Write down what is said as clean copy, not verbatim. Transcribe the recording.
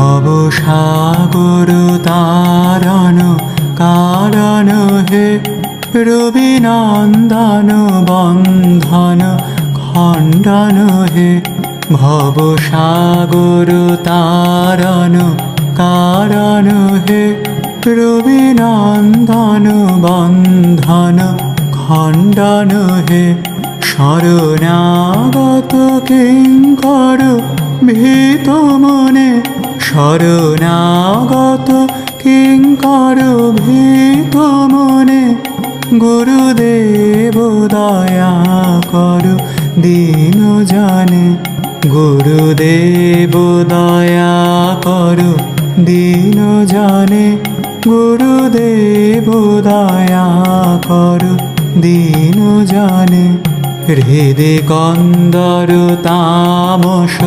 ভব সাগর তারণ কারণ হে রবিনন্দন বন্ধন খণ্ডন হে ভব সাগর তারণ কারণ হে রবিনন্দন বন্ধন খণ্ডন হে শরণাগত কিঙ্কর ভীত মনে শরণাগত কিঙ্কর ভীত মনে গুরুদেব দয়া করো দীন জানে গুরুদেব দয়া করো দীন জানে গুরুদেব দয়া করো দীন জানে হৃদে কন্দর তামস